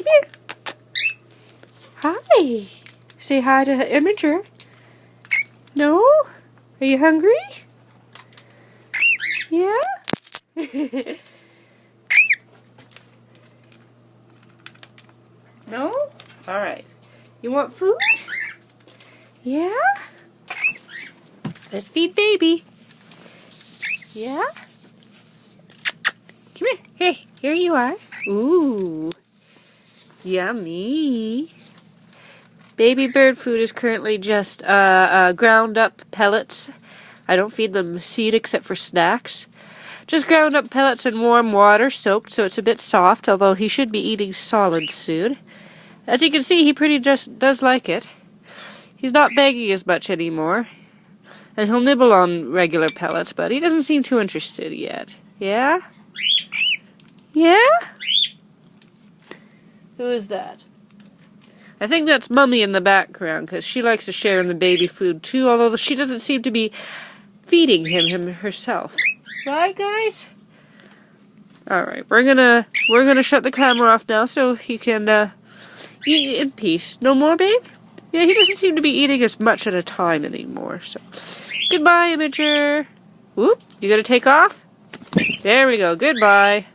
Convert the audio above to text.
here. Hi. Say hi to Imager. No? Are you hungry? Yeah? No? Alright. You want food? Yeah? Let's feed baby. Yeah? Come here. Hey, here you are. Ooh. Yummy. Baby bird food is currently just ground up pellets. I don't feed them seed except for snacks. Just ground up pellets in warm water, soaked so it's a bit soft, although he should be eating solids soon. As you can see, he pretty just does like it. He's not begging as much anymore. And he'll nibble on regular pellets, but he doesn't seem too interested yet. Yeah? Yeah? Who is that? I think that's Mummy in the background, because she likes to share in the baby food too, although she doesn't seem to be feeding him herself. Right, guys? Alright, we're gonna shut the camera off now so he can eat in peace. No more, babe? Yeah, he doesn't seem to be eating as much at a time anymore, so. Goodbye, Imager. Whoop, you gonna take off? There we go, goodbye.